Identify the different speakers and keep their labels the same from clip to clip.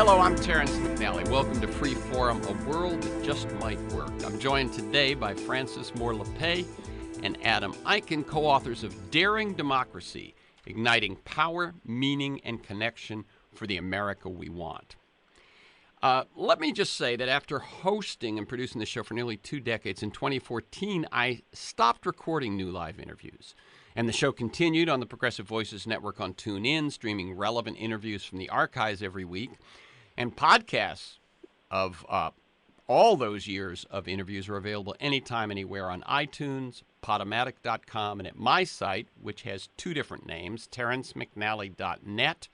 Speaker 1: Hello, I'm Terrence McNally. Welcome to Free Forum, a world that just might work. I'm joined today by MOORE LAPPE and ADAM EICHEN, co-authors of Daring Democracy, Igniting Power, Meaning, and Connection for the America We Want. Let me just say that after hosting and producing the show for nearly 2 decades, in 2014, I stopped recording new live interviews. And the show continued on the Progressive Voices Network on TuneIn, streaming relevant interviews from the archives every week. And podcasts of all those years of interviews are available anytime, anywhere on iTunes, Podomatic.com, and at my site, which has 2 different names, terrencemcnally.net,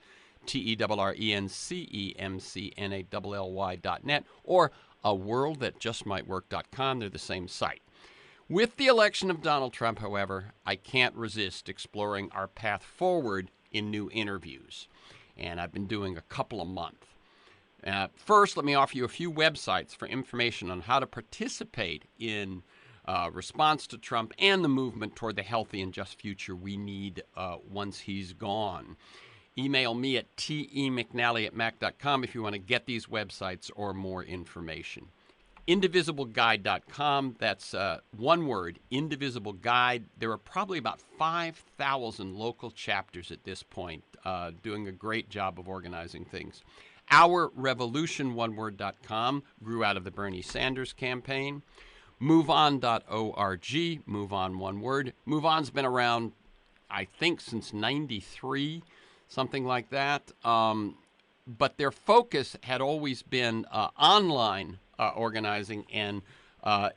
Speaker 1: TERRENCEMCNALLY.net, or aworldthatjustmightwork.com. They're the same site. With the election of Donald Trump, however, I can't resist exploring our path forward in new interviews. And I've been doing a couple a month. First, let me offer you a few websites for information on how to participate in response to Trump and the movement toward the healthy and just future we need once he's gone. Email me at temcnally@mac.com if you want to get these websites or more information. Indivisibleguide.com, that's one word, Indivisible Guide. There are probably about 5,000 local chapters at this point doing a great job of organizing things. OurRevolution.com grew out of the Bernie Sanders campaign. MoveOn.org, move on, one word. MoveOn's been around, I think, since 93, something like that. But their focus had always been online organizing, and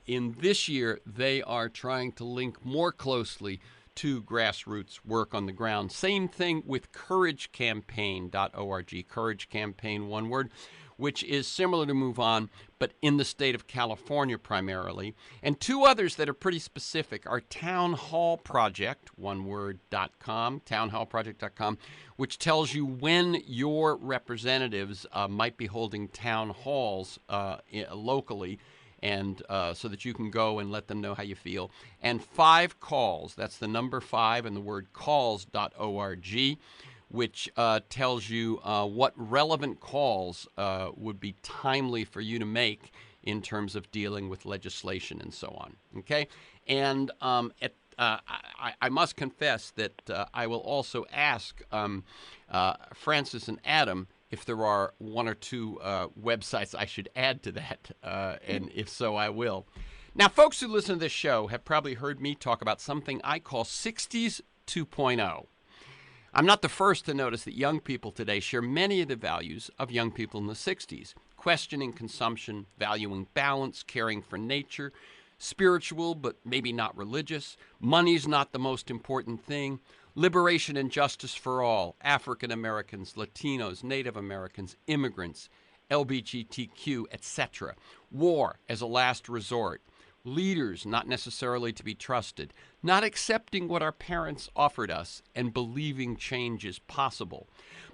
Speaker 1: in this year they are trying to link more closely to grassroots work on the ground. Same thing with couragecampaign.org, Courage Campaign, one word, which is similar to Move On, but in the state of California primarily. And 2 others that are pretty specific are Town Hall Project, one word.com, townhallproject.com, which tells you when your representatives might be holding town halls locally, and so that you can go and let them know how you feel. And 5 Calls, that's the number 5 and the word calls.org, which tells you what relevant calls would be timely for you to make in terms of dealing with legislation and so on. Okay? And I must confess that I will also ask Francis and Adam if there are 1 or 2 websites I should add to that, and if so, I will. Now, folks who listen to this show have probably heard me talk about something I call 60s 2.0. I'm not the first to notice that young people today share many of the values of young people in the 60s, questioning consumption, valuing balance, caring for nature, spiritual but maybe not religious, money's not the most important thing, liberation and justice for all, African Americans, Latinos, Native Americans, immigrants, LGBTQ, etc., war as a last resort, leaders not necessarily to be trusted, not accepting what our parents offered us, and believing change is possible.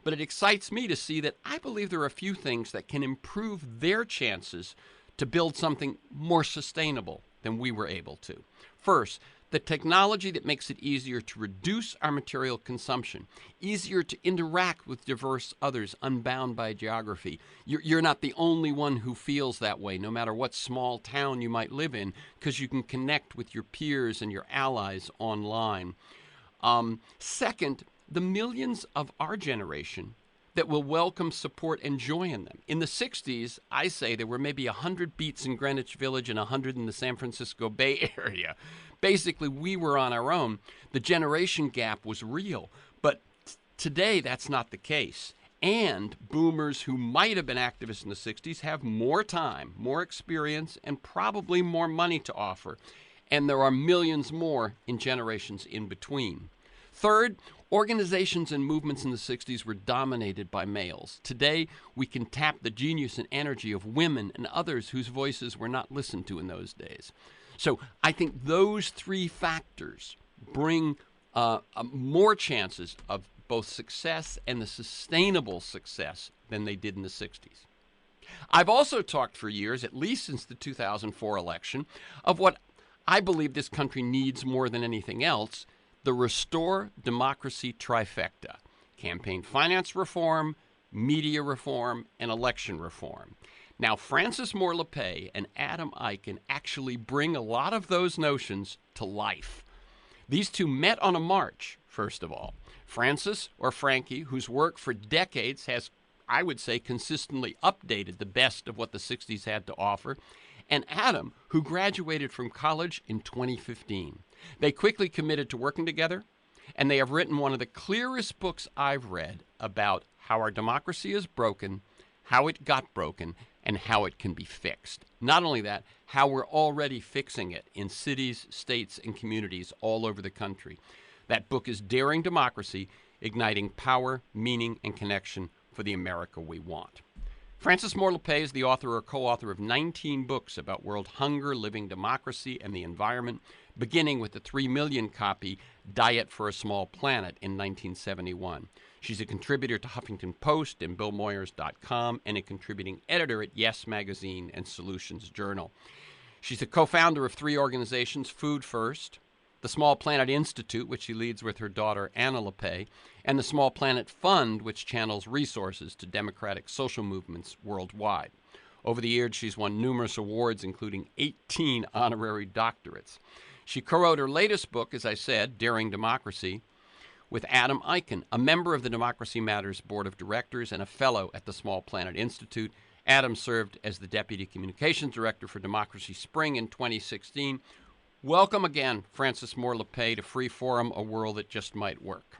Speaker 1: But it excites me to see that I believe there are a few things that can improve their chances to build something more sustainable than we were able to. First, the technology that makes it easier to reduce our material consumption, easier to interact with diverse others unbound by geography. You're not the only one who feels that way, no matter what small town you might live in, because you can connect with your peers and your allies online. Second, the millions of our generation that will welcome, support, and joy in them. In the 60s, I say there were maybe 100 beats in Greenwich Village and 100 in the San Francisco Bay Area. Basically, we were on our own. The generation gap was real. But today, that's not the case. And boomers who might have been activists in the 60s have more time, more experience, and probably more money to offer. And there are millions more in generations in between. Third, organizations and movements in the 60s were dominated by males. Today, we can tap the genius and energy of women and others whose voices were not listened to in those days. So I think those 3 factors bring more chances of both success and the sustainable success than they did in the 60s. I've also talked for years, at least since the 2004 election, of what I believe this country needs more than anything else, the Restore Democracy trifecta: campaign finance reform, media reform, and election reform. Now, Frances Moore LaPe and Adam Eichen actually bring a lot of those notions to life. These two met on a march, first of all. Frances, or Frankie, whose work for decades has, I would say, consistently updated the best of what the 60s had to offer, and Adam, who graduated from college in 2015. They quickly committed to working together, and they have written one of the clearest books I've read about how our democracy is broken, how it got broken, and how it can be fixed. Not only that, how we're already fixing it in cities, states, and communities all over the country. That book is Daring Democracy, Igniting Power, Meaning, and Connection for the America We Want. Frances Moore LaPe is the author or co-author of 19 books about world hunger, living democracy, and the environment, beginning with the 3 million copy Diet for a Small Planet in 1971. She's a contributor to Huffington Post and BillMoyers.com and a contributing editor at Yes Magazine and Solutions Journal. She's the co-founder of 3 organizations, Food First, the Small Planet Institute, which she leads with her daughter Anna LaPe, and the Small Planet Fund, which channels resources to democratic social movements worldwide. Over the years, she's won numerous awards, including 18 honorary doctorates. She co-wrote her latest book, as I said, Daring Democracy, with Adam Eichen, a member of the Democracy Matters Board of Directors and a fellow at the Small Planet Institute. Adam served as the Deputy Communications Director for Democracy Spring in 2016. Welcome again, Frances Moore LaPe, to Free Forum, a world that just might work.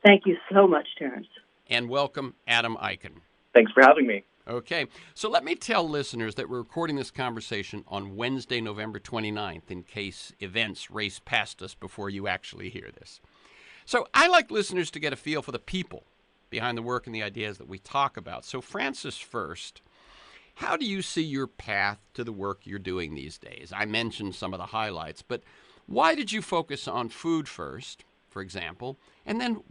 Speaker 2: Thank you so much, Terrence.
Speaker 1: And welcome, Adam Eichen.
Speaker 3: Thanks for having me.
Speaker 1: Okay, so let me tell listeners that we're recording this conversation on Wednesday, November 29th, in case events race past us before you actually hear this. So I like listeners to get a feel for the people behind the work and the ideas that we talk about. So Frances first, how do you see your path to the work you're doing these days? I mentioned some of the highlights, but why did you focus on food first, for example? And then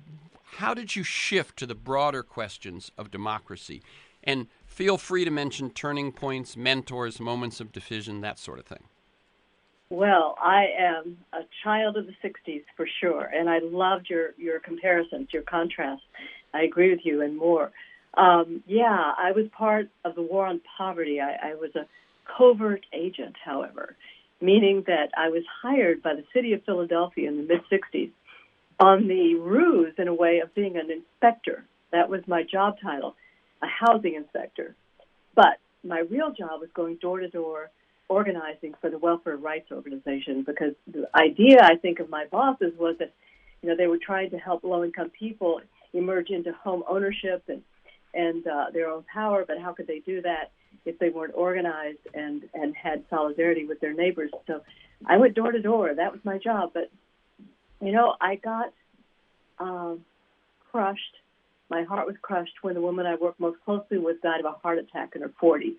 Speaker 1: how did you shift to the broader questions of democracy? And feel free to mention turning points, mentors, moments of decision, that sort of thing.
Speaker 2: Well, I am a child of the 60s for sure, and I loved your comparisons, your contrasts. I agree with you and more. I was part of the war on poverty. I was a covert agent, however, meaning that I was hired by the city of Philadelphia in the mid-60s on the ruse, in a way, of being an inspector. That was my job title, a housing inspector. But my real job was going door to door, organizing for the Welfare Rights Organization, because the idea, I think, of my bosses was that, they were trying to help low-income people emerge into home ownership and their own power, but how could they do that if they weren't organized and had solidarity with their neighbors? So I went door to door. That was my job. But, I got crushed. My heart was crushed when the woman I worked most closely with died of a heart attack in her 40s.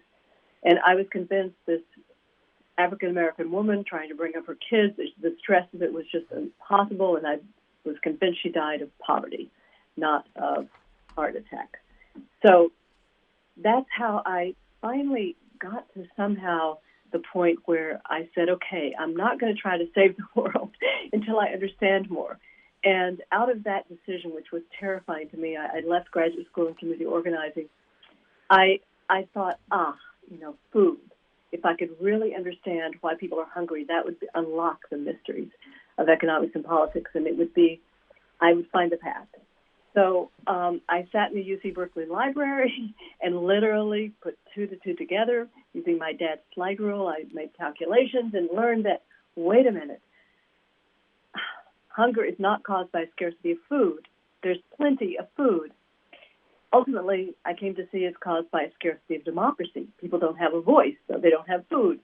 Speaker 2: And I was convinced this African-American woman trying to bring up her kids, the stress of it was just impossible, and I was convinced she died of poverty, not of heart attack. So that's how I finally got to somehow the point where I said, okay, I'm not going to try to save the world until I understand more. And out of that decision, which was terrifying to me, I left graduate school and community organizing. I thought, food. If I could really understand why people are hungry, that would unlock the mysteries of economics and politics, and I would find the path. So I sat in the UC Berkeley Library and literally put 2 to 2 together using my dad's slide rule. I made calculations and learned that, wait a minute, hunger is not caused by a scarcity of food. There's plenty of food. Ultimately, I came to see it's caused by a scarcity of democracy. People don't have a voice, so they don't have food.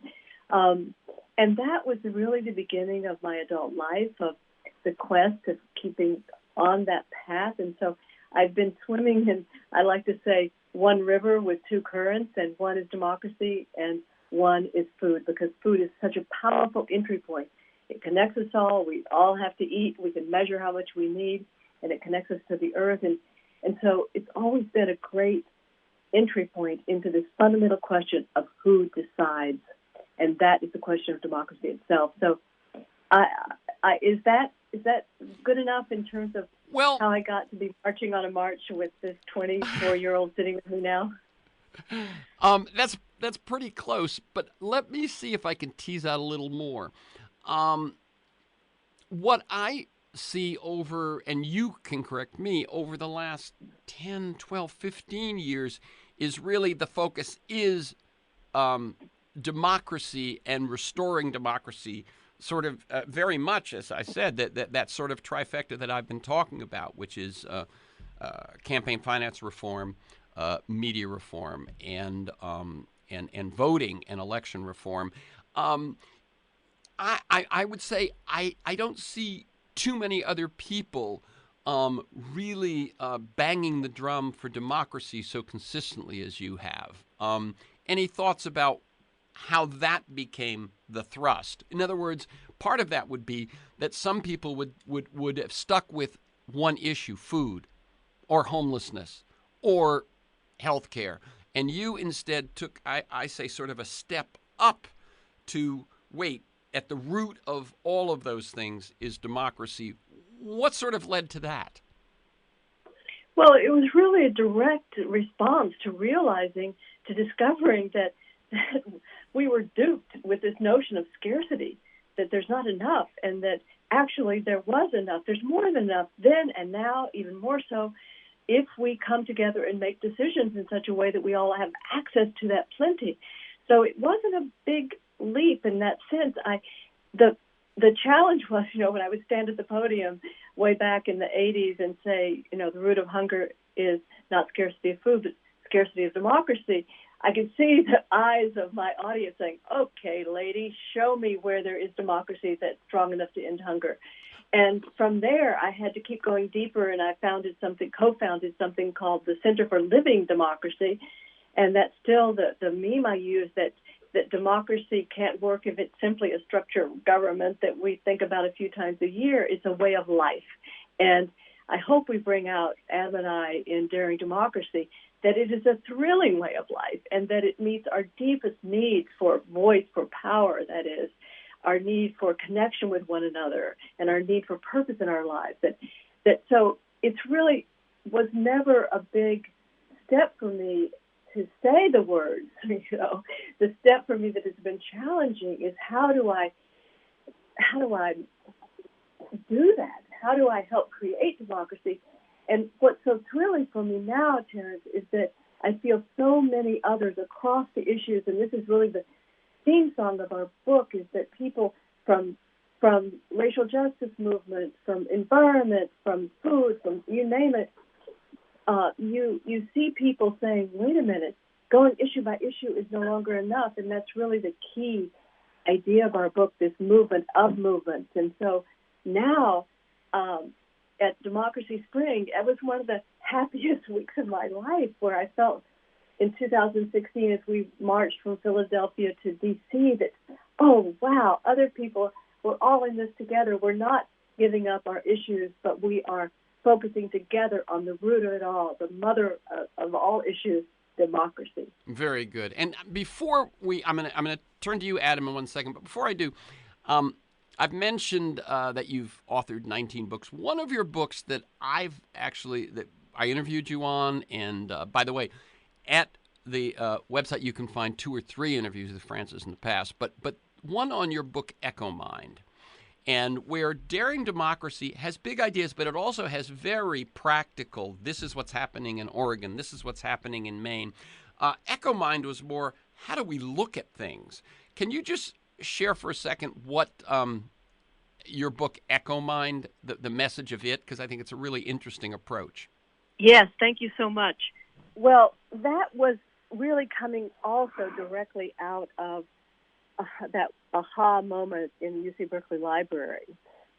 Speaker 2: And that was really the beginning of my adult life, of the quest of keeping on that path. And so I've been swimming in, I like to say, one river with 2 currents, and one is democracy and one is food, because food is such a powerful entry point. It connects us all. We all have to eat. We can measure how much we need, and it connects us to the earth. And so it's always been a great entry point into this fundamental question of who decides, and that is the question of democracy itself. So is that good enough in terms of
Speaker 1: Well,
Speaker 2: how I got to be marching on a march with this 24-year-old sitting with me now?
Speaker 1: that's pretty close, but let me see if I can tease out a little more. Um, what I see over, and you can correct me, over the last 10, 12, 15 years is really the focus is democracy and restoring democracy, sort of very much, as I said, that sort of trifecta that I've been talking about, which is campaign finance reform, media reform, and voting and election reform. I would say I don't see too many other people really banging the drum for democracy so consistently as you have. Any thoughts about how that became the thrust? In other words, part of that would be that some people would have stuck with one issue, food or homelessness or healthcare, and you instead took, I say, sort of a step up to wait. At the root of all of those things is democracy. What sort of led to that?
Speaker 2: Well, it was really a direct response to discovering that we were duped with this notion of scarcity, that there's not enough, and that actually there was enough. There's more than enough then and now, even more so, if we come together and make decisions in such a way that we all have access to that plenty. So it wasn't a big leap in that sense. The challenge was, when I would stand at the podium way back in the 80s and say, the root of hunger is not scarcity of food, but scarcity of democracy, I could see the eyes of my audience saying, okay, lady, show me where there is democracy that's strong enough to end hunger. And from there, I had to keep going deeper, and I co-founded something called the Center for Living Democracy. And that's still the meme I use, that democracy can't work if it's simply a structure of government that we think about a few times a year. It's a way of life. And I hope we bring out, Adam and I, in Daring Democracy, that it is a thrilling way of life and that it meets our deepest needs for voice, for power, that is, our need for connection with one another and our need for purpose in our lives. So it's really was never a big step for me to say the words. The step for me that has been challenging is how do I do that? How do I help create democracy? And what's so thrilling for me now, Terrence, is that I feel so many others across the issues, and this is really the theme song of our book, is that people from racial justice movement, from environment, from food, from you name it, you see people saying, wait a minute, going issue by issue is no longer enough, and that's really the key idea of our book, this movement of movements. And so now, at Democracy Spring, it was one of the happiest weeks of my life, where I felt in 2016 as we marched from Philadelphia to D.C. that, oh, wow, other people, we're all in this together. We're not giving up our issues, but we are focusing together on the root of it all, the mother of all issues, democracy.
Speaker 1: Very good. And before I'm gonna turn to you, Adam, in 1 second. But before I do, I've mentioned that you've authored 19 books. One of your books that I interviewed you on, and by the way, at the website you can find 2 or 3 interviews with Frances in the past, but one on your book, Echo Mind, and where Daring Democracy has big ideas, but it also has very practical, this is what's happening in Oregon, this is what's happening in Maine. Echo Mind was more, how do we look at things? Can you just share for a second what your book, Echo Mind, the message of it, because I think it's a really interesting approach.
Speaker 2: Yes, thank you so much. Well, that was really coming also directly out of that aha moment in UC Berkeley Library,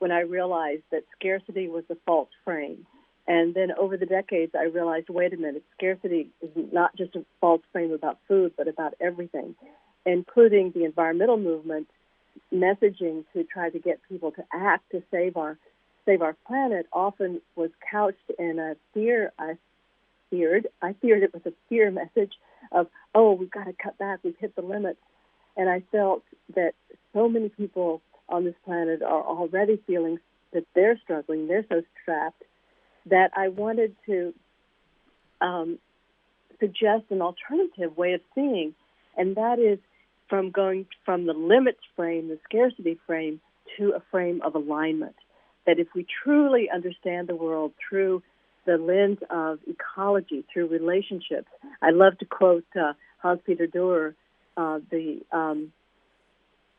Speaker 2: when I realized that scarcity was a false frame. And then over the decades, I realized, wait a minute, scarcity is not just a false frame about food, but about everything, including the environmental movement messaging to try to get people to act to save our planet often was couched in a fear. I feared it was a fear message of, oh, we've got to cut back, we've hit the limits. And I felt that so many people on this planet are already feeling that they're struggling, they're so trapped, that I wanted to suggest an alternative way of seeing, and that is from going from the limits frame, the scarcity frame, to a frame of alignment. That if we truly understand the world through the lens of ecology, through relationships, I love to quote Hans-Peter Durer, the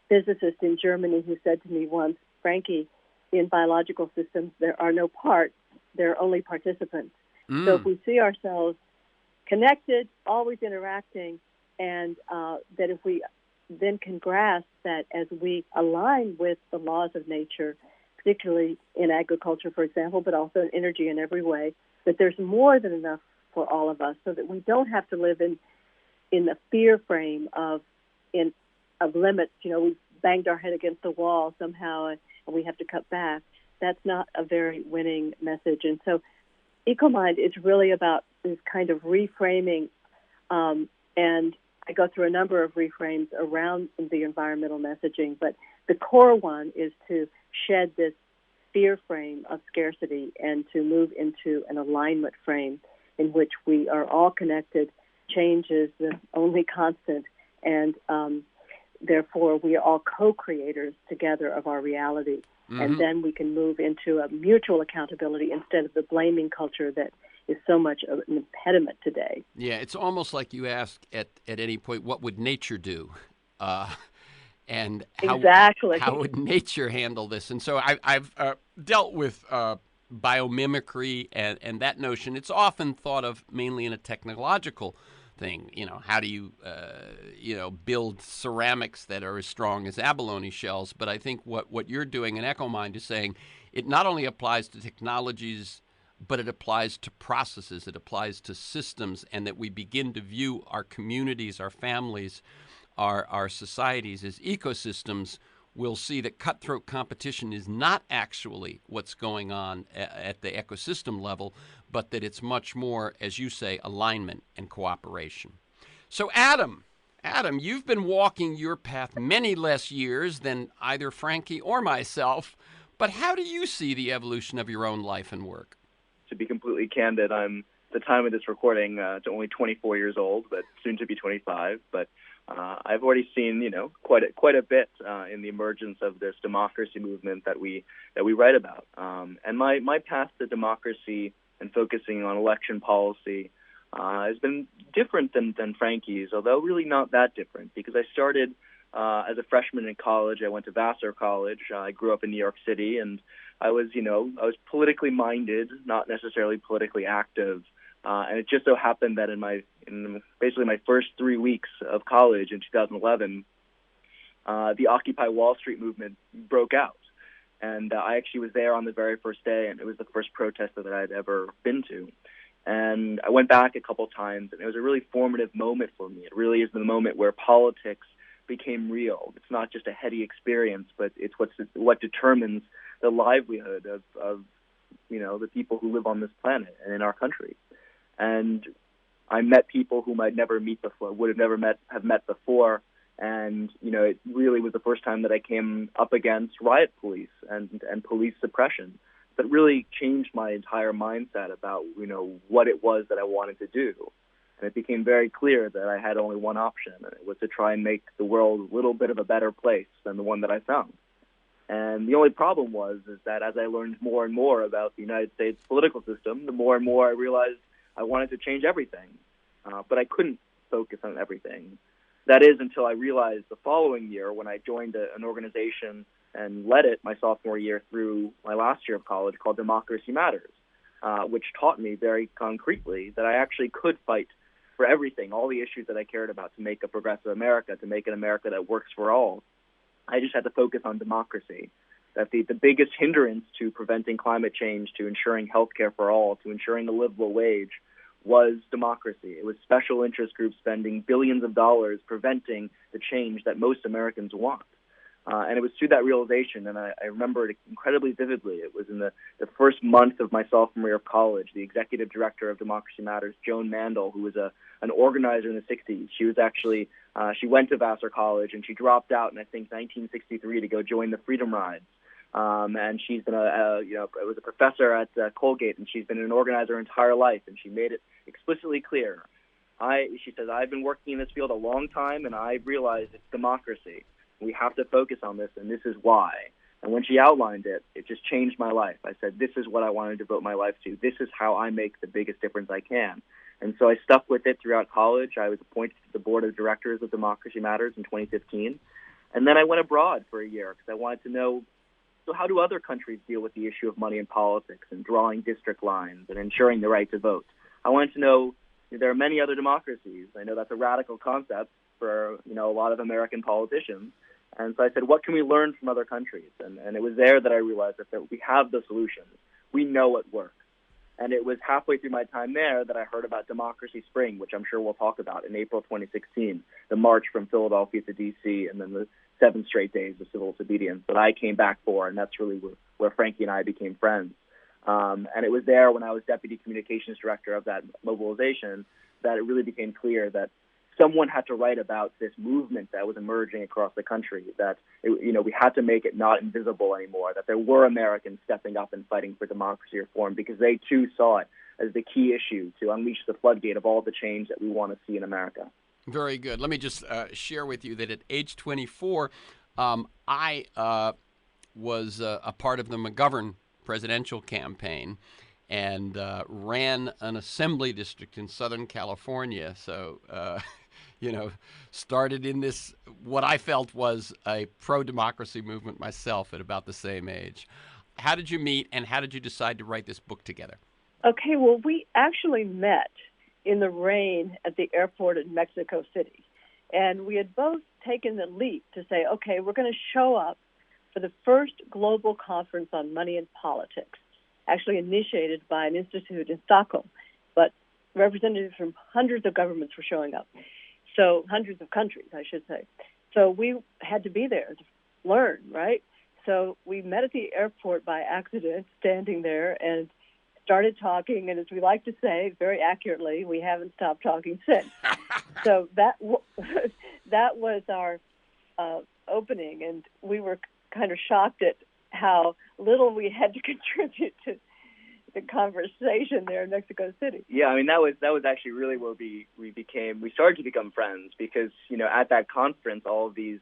Speaker 2: physicist in Germany, who said to me once, Frankie, in biological systems, there are no parts, there are only participants. So if we see ourselves connected, always interacting, and that if we then can grasp that as we align with the laws of nature, particularly in agriculture, for example, but also in energy in every way, that there's more than enough for all of us, so that we don't have to live in the fear frame of limits. You know, we've banged our head against the wall somehow, and we have to cut back. That's not a very winning message. And so EcoMind is really about this kind of reframing, and I go through a number of reframes around the environmental messaging, but the core one is to shed this fear frame of scarcity and to move into an alignment frame in which we are all connected. Change is the only constant, and therefore we are all co-creators together of our reality. Mm-hmm. And then we can move into a mutual accountability instead of the blaming culture that is so much of an impediment today.
Speaker 1: Yeah, it's almost like you ask at any point, what would nature do? And how would nature handle this? And so I've dealt with biomimicry and that notion. It's often thought of mainly in a technological thing. You know, how do you, build ceramics that are as strong as abalone shells? But I think what you're doing in EcoMind is saying it not only applies to technologies, but it applies to processes, it applies to systems, and that we begin to view our communities, our families, our societies as ecosystems. We'll see that cutthroat competition is not actually what's going on at the ecosystem level, but that it's much more, as you say, alignment and cooperation. So Adam, you've been walking your path many less years than either Frankie or myself, but how do you see the evolution of your own life and work?
Speaker 3: To be completely candid, I'm, at the time of this recording, only 24 years old, but soon to be 25. But I've already seen, quite a bit in the emergence of this democracy movement that we write about. And my path to democracy and focusing on election policy has been different than Frankie's, although really not that different, because I started as a freshman in college. I went to Vassar College. I grew up in New York City, and I was politically minded, not necessarily politically active. And it just so happened that in basically my first 3 weeks of college in 2011, the Occupy Wall Street movement broke out. And I actually was there on the very first day, and it was the first protest that I'd ever been to. And I went back a couple times, and it was a really formative moment for me. It really is the moment where politics became real. It's not just a heady experience, but it's what determines the livelihood of the people who live on this planet and in our country. And I met people whom I'd never meet before, would have met before. And, it really was the first time that I came up against riot police and police suppression. That really changed my entire mindset about, what it was that I wanted to do. And it became very clear that I had only one option, and it was to try and make the world a little bit of a better place than the one that I found. And the only problem is that as I learned more and more about the United States political system, the more and more I realized I wanted to change everything. But I couldn't focus on everything. That is until I realized the following year when I joined an organization and led it my sophomore year through my last year of college called Democracy Matters, which taught me very concretely that I actually could fight for everything, all the issues that I cared about, to make a progressive America, to make an America that works for all. I just had to focus on democracy, that the biggest hindrance to preventing climate change, to ensuring health care for all, to ensuring a livable wage, was democracy. It was special interest groups spending billions of dollars preventing the change that most Americans want. And it was through that realization, and I remember it incredibly vividly. It was in the first month of my sophomore year of college. The executive director of Democracy Matters, Joan Mandel, who was an organizer in the 60s, she was actually, she went to Vassar College, and she dropped out in, I think, 1963 to go join the Freedom Rides. And she's been was a professor at Colgate, and she's been an organizer her entire life, and she made it explicitly clear. She says, I've been working in this field a long time, and I've realized it's democracy. We have to focus on this, and this is why. And when she outlined it, it just changed my life. I said, this is what I want to devote my life to. This is how I make the biggest difference I can. And so I stuck with it throughout college. I was appointed to the board of directors of Democracy Matters in 2015. And then I went abroad for a year because I wanted to know, so how do other countries deal with the issue of money in politics and drawing district lines and ensuring the right to vote? I wanted to know, there are many other democracies. I know that's a radical concept for a lot of American politicians. And so I said, what can we learn from other countries? And it was there that I realized that we have the solutions. We know what works. And it was halfway through my time there that I heard about Democracy Spring, which I'm sure we'll talk about, in April 2016, the march from Philadelphia to D.C., and then the 7 straight days of civil disobedience that I came back for, and that's really where Frankie and I became friends. And it was there when I was deputy communications director of that mobilization that it really became clear that someone had to write about this movement that was emerging across the country, that we had to make it not invisible anymore, that there were Americans stepping up and fighting for democracy reform because they too saw it as the key issue to unleash the floodgate of all the change that we want to see in America.
Speaker 1: Very good. Let me just share with you that at age 24, I was a part of the McGovern presidential campaign and ran an assembly district in Southern California. So, started in this, what I felt was a pro-democracy movement myself at about the same age. How did you meet, and how did you decide to write this book together?
Speaker 2: Okay, well, we actually met in the rain at the airport in Mexico City. And we had both taken the leap to say, okay, we're going to show up for the first global conference on money and politics, actually initiated by an institute in Stockholm. But representatives from hundreds of governments were showing up. So hundreds of countries, I should say. So we had to be there to learn, right? So we met at the airport by accident, standing there, and started talking. And as we like to say, very accurately, we haven't stopped talking since. So that was our opening, and we were kind of shocked at how little we had to contribute to the conversation there in Mexico City.
Speaker 3: Yeah, I mean, that was actually really where we started to become friends because, at that conference, all of these,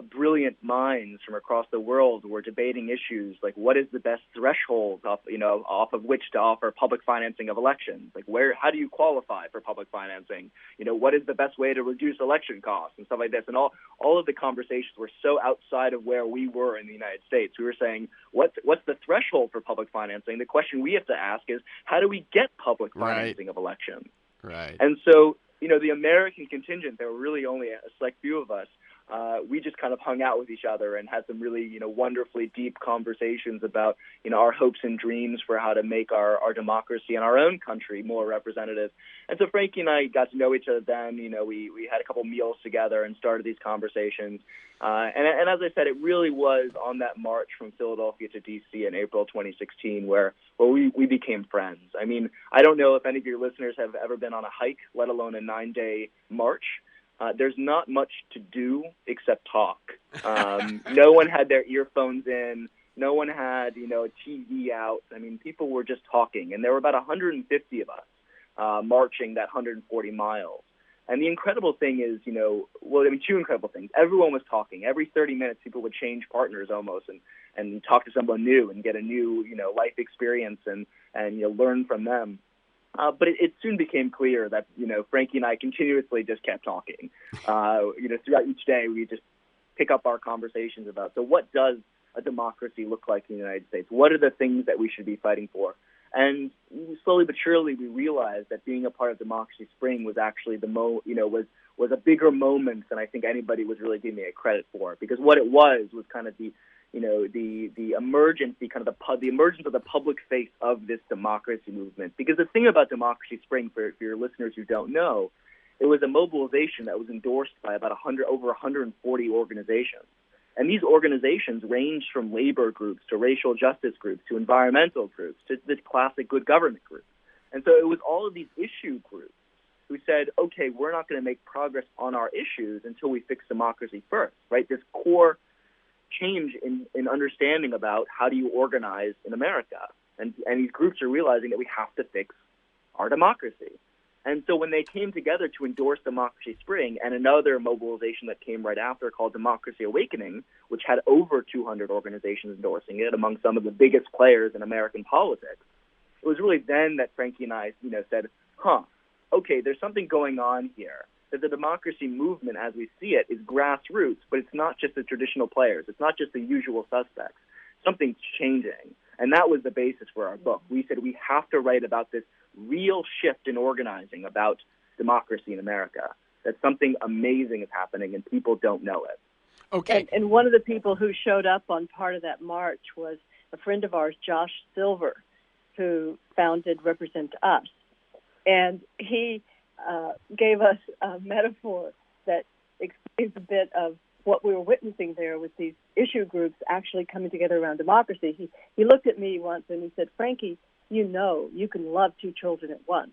Speaker 3: brilliant minds from across the world were debating issues like what is the best threshold off of which to offer public financing of elections? Like how do you qualify for public financing? What is the best way to reduce election costs and stuff like this? And all of the conversations were so outside of where we were in the United States. We were saying, what's the threshold for public financing? The question we have to ask is, how do we get public financing of elections?
Speaker 1: Right.
Speaker 3: And so, the American contingent, there were really only a select few of us. We just kind of hung out with each other and had some really, wonderfully deep conversations about, our hopes and dreams for how to make our democracy in our own country more representative. And so Frankie and I got to know each other then. We had a couple meals together and started these conversations. And as I said, it really was on that march from Philadelphia to D.C. in April 2016 where we became friends. I mean, I don't know if any of your listeners have ever been on a hike, let alone a 9-day march. There's not much to do except talk. No one had their earphones in. No one had, a TV out. I mean, people were just talking. And there were about 150 of us marching that 140 miles. And the incredible thing is, two incredible things. Everyone was talking. Every 30 minutes, people would change partners almost and talk to someone new and get a new, life experience and learn from them. But it soon became clear that, Frankie and I continuously just kept talking. Throughout each day, we just pick up our conversations about, so what does a democracy look like in the United States? What are the things that we should be fighting for? And slowly but surely, we realized that being a part of Democracy Spring was actually was a bigger moment than I think anybody was really giving it credit for. Because what it was kind of the emergence, the emergence of the public face of this democracy movement. Because the thing about Democracy Spring, for your listeners who don't know, it was a mobilization that was endorsed by about over 140 organizations. And these organizations ranged from labor groups to racial justice groups to environmental groups to the classic good government groups. And so it was all of these issue groups who said, okay, we're not going to make progress on our issues until we fix democracy first, right? This core change in understanding about how do you organize in America. And these groups are realizing that we have to fix our democracy. And so when they came together to endorse Democracy Spring and another mobilization that came right after called Democracy Awakening, which had over 200 organizations endorsing it among some of the biggest players in American politics, it was really then that Frankie and I, said, okay, there's something going on here. That the democracy movement, as we see it, is grassroots, but it's not just the traditional players. It's not just the usual suspects. Something's changing. And that was the basis for our book. We said we have to write about this real shift in organizing about democracy in America, that something amazing is happening and people don't know it.
Speaker 1: Okay.
Speaker 2: And one of the people who showed up on part of that march was a friend of ours, Josh Silver, who founded Represent Us. And he gave us a metaphor that explains a bit of what we were witnessing there with these issue groups actually coming together around democracy. He looked at me once and he said, Frankie, you can love two children at once.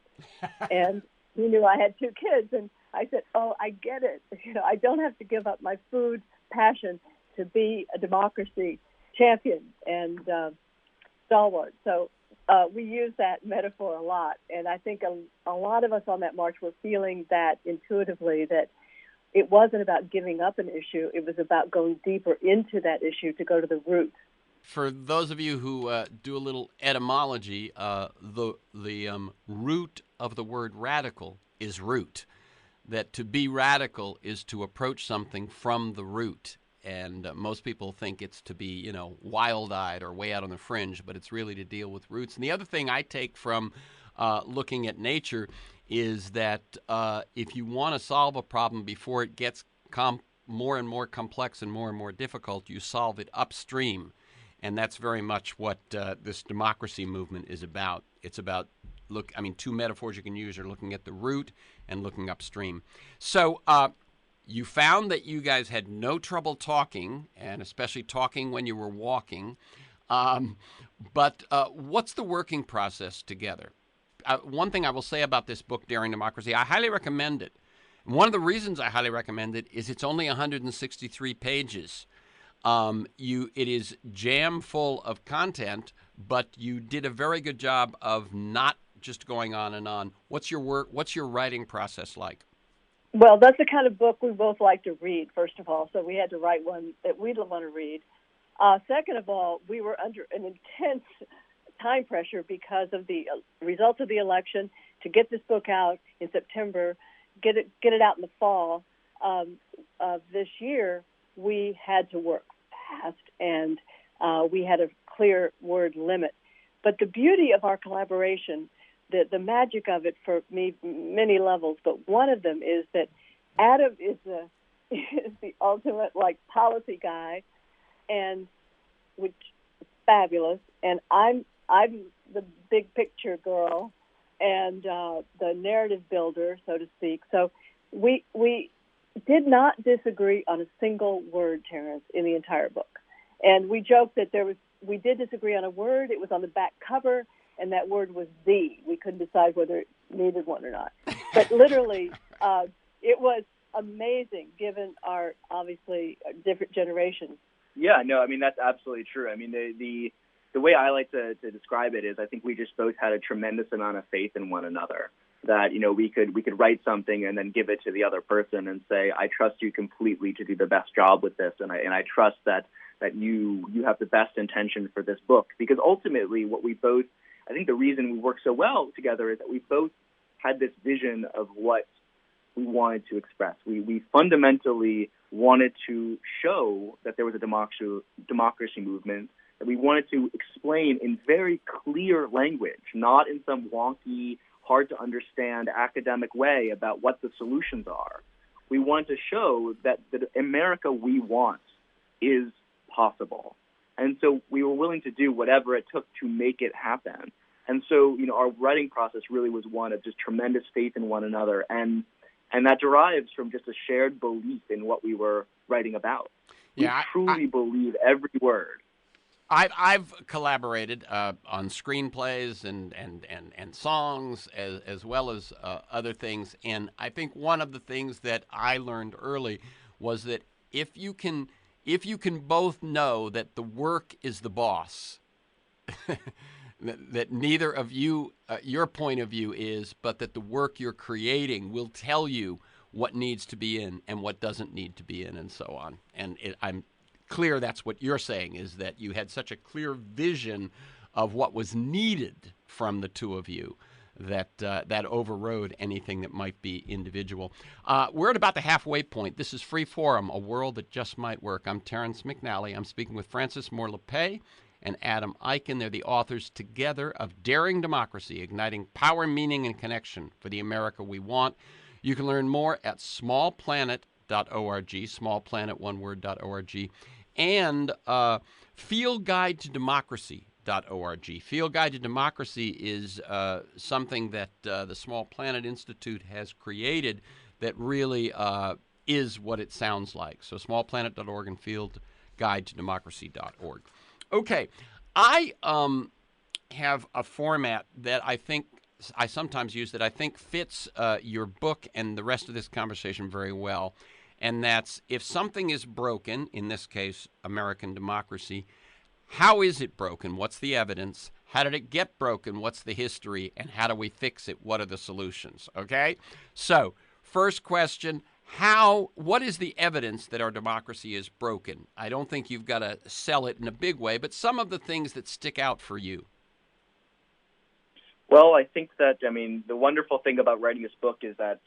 Speaker 2: And he knew I had two kids. And I said, oh, I get it. I don't have to give up my food passion to be a democracy champion and stalwart. So we use that metaphor a lot. And I think a lot of us on that march were feeling that intuitively, that it wasn't about giving up an issue. It was about going deeper into that issue to go to the root.
Speaker 1: For those of you who do a little etymology, the root of the word radical is root. That to be radical is to approach something from the root. And most people think it's to be, wild-eyed or way out on the fringe, but it's really to deal with roots. And the other thing I take from looking at nature is that if you want to solve a problem before it gets more and more complex and more difficult, you solve it upstream. And that's very much what this democracy movement is about. It's about, two metaphors you can use are looking at the root and looking upstream. So you found that you guys had no trouble talking, and especially talking when you were walking. But what's the working process together? One thing I will say about this book, Daring Democracy, I highly recommend it. One of the reasons I highly recommend it is it's only 163 pages. It is jam full of content, but you did a very good job of not just going on and on. What's your writing process like?
Speaker 2: Well, that's the kind of book we both like to read, first of all, so we had to write one that we'd want to read. Second of all, we were under an intense time pressure because of the results of the election to get this book out in September, get it out in the fall of this year. We had to work fast, and we had a clear word limit. But the beauty of our collaboration, the magic of it for me, many levels, but one of them is that Adam is the ultimate policy guy, and which is fabulous, and I'm the big picture girl and the narrative builder, so to speak. So we did not disagree on a single word, Terrence, in the entire book. And we joked that we did disagree on a word. It was on the back cover, and that word was "the." We couldn't decide whether it needed one or not. But literally, it was amazing, given our obviously different generations.
Speaker 3: Yeah, no, that's absolutely true. The way I like to describe it is I think we just both had a tremendous amount of faith in one another. That we could write something and then give it to the other person and say, I trust you completely to do the best job with this, and I trust that you have the best intention for this book. Because ultimately, I think the reason we work so well together is that we both had this vision of what we wanted to express. We fundamentally wanted to show that there was a democracy movement, that we wanted to explain in very clear language, not in some wonky, hard-to-understand academic way about what the solutions are. We want to show that the America we want is possible. And so we were willing to do whatever it took to make it happen. And so, our writing process really was one of just tremendous faith in one another. And that derives from just a shared belief in what we were writing about. We
Speaker 1: Yeah,
Speaker 3: truly believe every word.
Speaker 1: I've collaborated on screenplays and songs as well as other things, and I think one of the things that I learned early was that if you can both know that the work is the boss, that neither of you your point of view is, but that the work you're creating will tell you what needs to be in and what doesn't need to be in, and so on. And I'm clear that's what you're saying, is that you had such a clear vision of what was needed from the two of you that that overrode anything that might be individual. We're at about the halfway point. This is Free Forum, a world that just might work. I'm Terrence McNally. I'm speaking with Francis MOORE LAPPE and Adam Eichen. They're the authors together of Daring Democracy, Igniting Power, Meaning, and Connection for the America We Want. You can learn more at smallplanet.org, smallplanet, one word.org, and Field Guide to Democracy.org. Field Guide to Democracy is something that the Small Planet Institute has created that really is what it sounds like. So smallplanet.org and Field Guide to Democracy.org. Okay, I have a format that I think I sometimes use that I think fits your book and the rest of this conversation very well. And that's, if something is broken, in this case, American democracy, how is it broken? What's the evidence? How did it get broken? What's the history? And how do we fix it? What are the solutions? Okay? So, first question, what is the evidence that our democracy is broken? I don't think you've got to sell it in a big way, but some of the things that stick out for you.
Speaker 3: Well, I think that, the wonderful thing about writing this book is that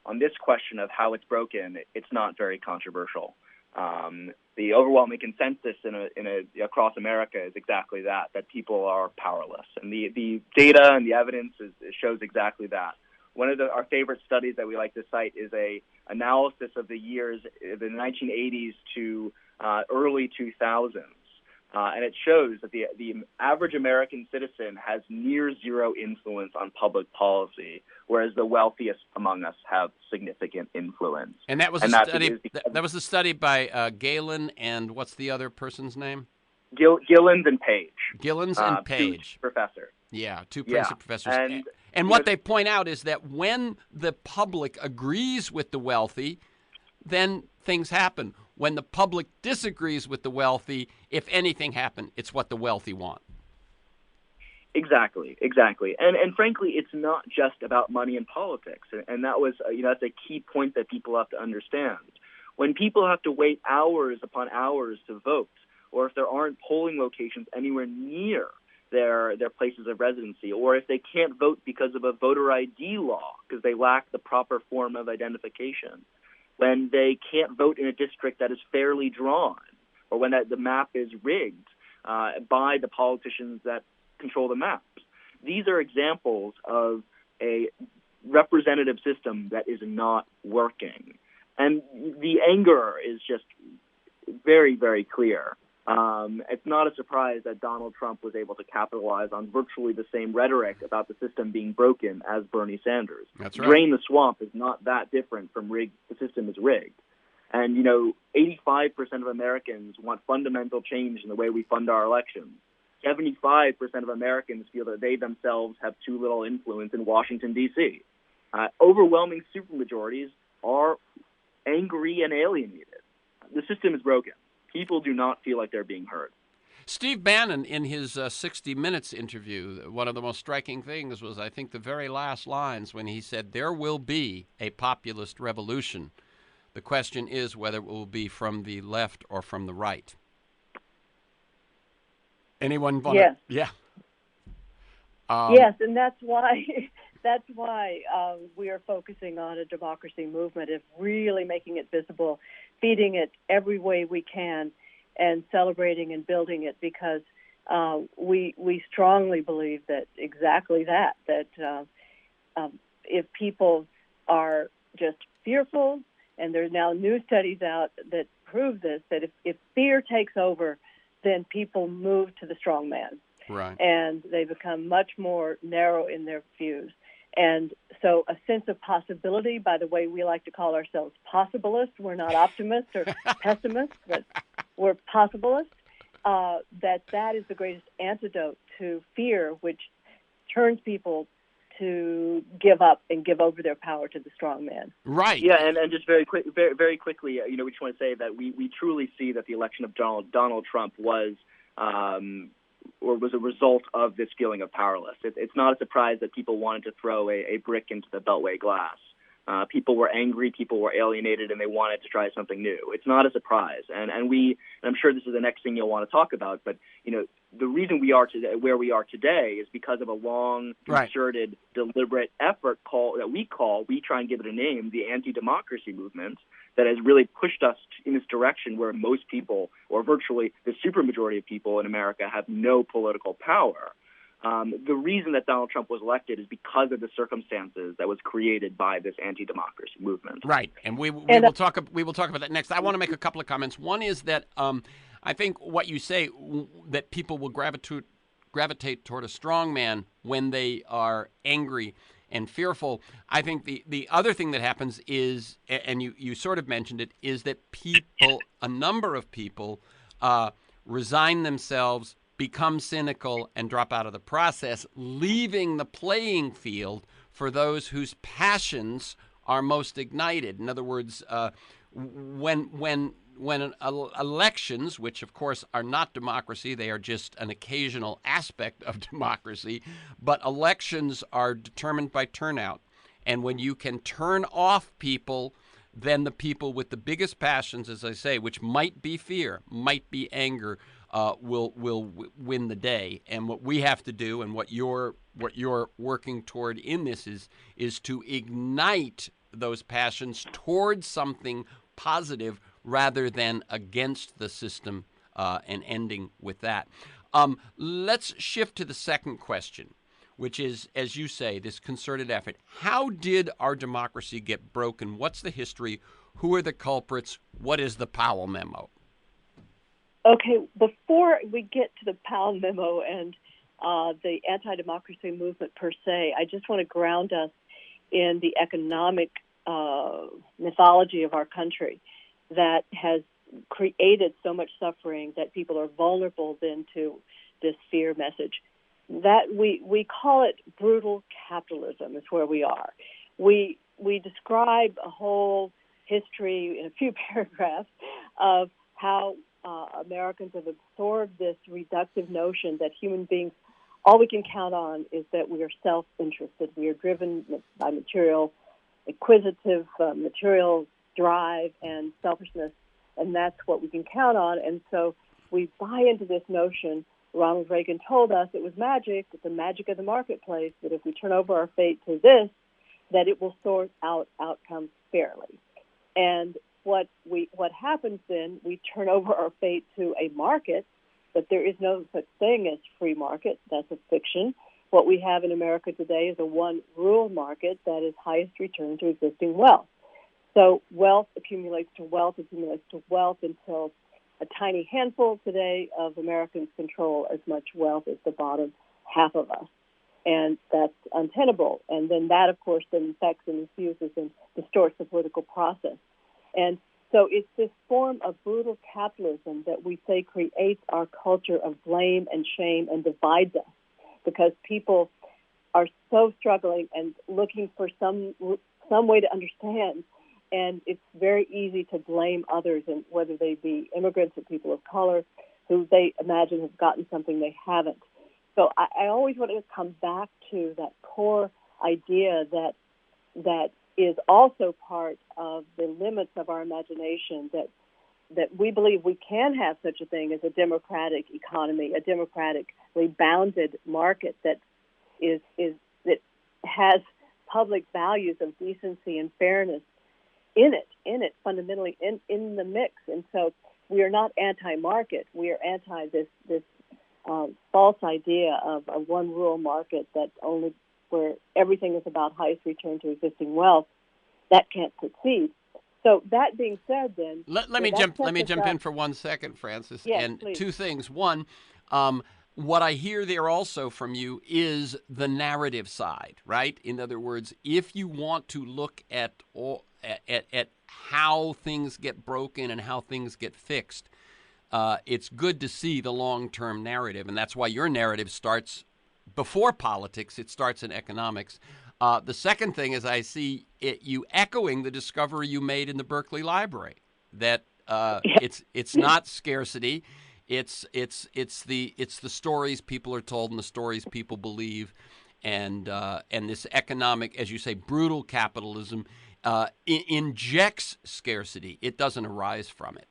Speaker 3: on this question of how it's broken, it's not very controversial. The overwhelming consensus across America is exactly that people are powerless. And the data and the evidence shows exactly that. One of our favorite studies that we like to cite is a analysis of the years, the 1980s to early 2000s. And it shows that the average American citizen has near zero influence on public policy, whereas the wealthiest among us have significant influence.
Speaker 1: And that was that was the study by Galen and what's the other person's name?
Speaker 3: Gillens and Page.
Speaker 1: Gillens and Page.
Speaker 3: Two professors.
Speaker 1: Yeah, two Princeton professors. And
Speaker 3: what
Speaker 1: they point out is that when the public agrees with the wealthy, then things happen. When the public disagrees with the wealthy, if anything happens, it's what the wealthy want.
Speaker 3: Exactly. And frankly, it's not just about money and politics. And that was, that's a key point that people have to understand. When people have to wait hours upon hours to vote, or if there aren't polling locations anywhere near their places of residency, or if they can't vote because of a voter ID law because they lack the proper form of identification, when they can't vote in a district that is fairly drawn, or when the map is rigged by the politicians that control the maps. These are examples of a representative system that is not working. And the anger is just very, very clear. It's not a surprise that Donald Trump was able to capitalize on virtually the same rhetoric about the system being broken as Bernie Sanders.
Speaker 1: That's right.
Speaker 3: Drain the swamp is not that different from the system is rigged. And, 85% of Americans want fundamental change in the way we fund our elections. 75% of Americans feel that they themselves have too little influence in Washington, D.C. Overwhelming supermajorities are angry and alienated. The system is broken. People do not feel like they're being heard.
Speaker 1: Steve Bannon, in his 60 Minutes interview, one of the most striking things was, I think, the very last lines when he said, "There will be a populist revolution. The question is whether it will be from the left or from the right." Anyone want
Speaker 2: Yes.
Speaker 1: Yeah.
Speaker 2: Yes, and that's why we are focusing on a democracy movement of really making it visible, feeding it every way we can, and celebrating and building it, because we strongly believe that exactly that if people are just fearful, and there's now new studies out that prove this, that if fear takes over, then people move to the strong man.
Speaker 1: Right.
Speaker 2: And they become much more narrow in their views. And so a sense of possibility, by the way, we like to call ourselves possibilists. We're not optimists or pessimists, but we're possibilists, that is the greatest antidote to fear, which turns people to give up and give over their power to the strong man.
Speaker 1: Right.
Speaker 3: Yeah, and just very quickly, we just want to say that we truly see that the election of Donald Trump was or was a result of this feeling of powerless. It's not a surprise that people wanted to throw a brick into the Beltway glass. People were angry, people were alienated, and they wanted to try something new. It's not a surprise, and I'm sure this is the next thing you'll want to talk about. But the reason we are where we are today is because of a long, concerted, deliberate effort we try and give it a name, the anti-democracy movement, that has really pushed us in this direction where most people, or virtually the supermajority of people in America, have no political power. The reason that Donald Trump was elected is because of the circumstances that was created by this anti-democracy movement.
Speaker 1: Right, and we will talk about that next. I want to make a couple of comments. One is that I think what you say, that people will gravitate toward a strong man when they are angry and fearful. I think the other thing that happens is, and you sort of mentioned it, is that a number of people resign themselves, become cynical, and drop out of the process, leaving the playing field for those whose passions are most ignited. In other words, when elections, which of course are not democracy, they are just an occasional aspect of democracy, but elections are determined by turnout. And when you can turn off people, then the people with the biggest passions, as I say, which might be fear, might be anger, will win the day. And what we have to do, and what you're working toward in this, is to ignite those passions towards something positive rather than against the system, and ending with that. Let's shift to the second question, which is, as you say, this concerted effort. How did our democracy get broken? What's the history? Who are the culprits? What is the Powell memo?
Speaker 2: Okay, before we get to the Powell memo and the anti-democracy movement per se, I just want to ground us in the economic mythology of our country that has created so much suffering that people are vulnerable then to this fear message. That we call it brutal capitalism is where we are. We describe a whole history in a few paragraphs of how Americans have absorbed this reductive notion that human beings, all we can count on is that we are self-interested. We are driven by material, acquisitive material drive and selfishness, and that's what we can count on. And so we buy into this notion. Ronald Reagan told us it was magic, it's the magic of the marketplace, that if we turn over our fate to this, that it will sort out outcomes fairly. And what happens then, we turn over our fate to a market, but there is no such thing as free market. That's a fiction. What we have in America today is a one-rule market that is highest return to existing wealth. So wealth accumulates to wealth until a tiny handful today of Americans control as much wealth as the bottom half of us. And that's untenable. And then that, of course, then affects and infuses and distorts the political process. And so it's this form of brutal capitalism that we say creates our culture of blame and shame and divides us, because people are so struggling and looking for some way to understand. And it's very easy to blame others, and whether they be immigrants or people of color, who they imagine have gotten something they haven't. So I always want to come back to that core idea that is also part of the limits of our imagination, that we believe we can have such a thing as a democratic economy, a democratically bounded market that that has public values of decency and fairness in it fundamentally in the mix. And so we are not anti-market. We are anti this false idea of a one-rule market that only where everything is about highest return to existing wealth. That can't succeed. So that being said, then
Speaker 1: let me jump in for 1 second, Frances.
Speaker 2: Yes,
Speaker 1: and
Speaker 2: please.
Speaker 1: Two things. One, what I hear there also from you is the narrative side, right? In other words, if you want to look at how things get broken and how things get fixed, it's good to see the long-term narrative, and that's why your narrative starts before politics. It starts in economics. The second thing is I see you echoing the discovery you made in the Berkeley Library that it's not scarcity, it's the stories people are told and the stories people believe, and this economic, as you say, brutal capitalism injects scarcity. It doesn't arise from it.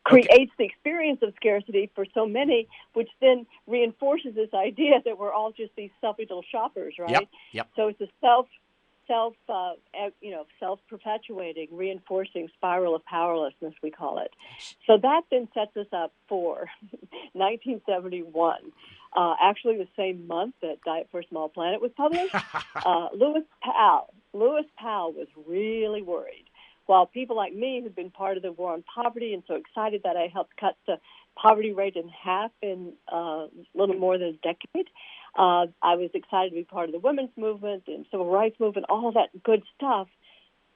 Speaker 2: Creates the experience of scarcity for so many, which then reinforces this idea that we're all just these selfish little shoppers, right?
Speaker 1: Yep.
Speaker 2: So it's a self-perpetuating, reinforcing spiral of powerlessness, we call it. So that then sets us up for 1971. Actually, the same month that Diet for a Small Planet was published. Lewis Powell was really worried. While people like me who'd been part of the war on poverty and so excited that I helped cut the poverty rate in half in a little more than a decade, I was excited to be part of the women's movement and civil rights movement, all that good stuff.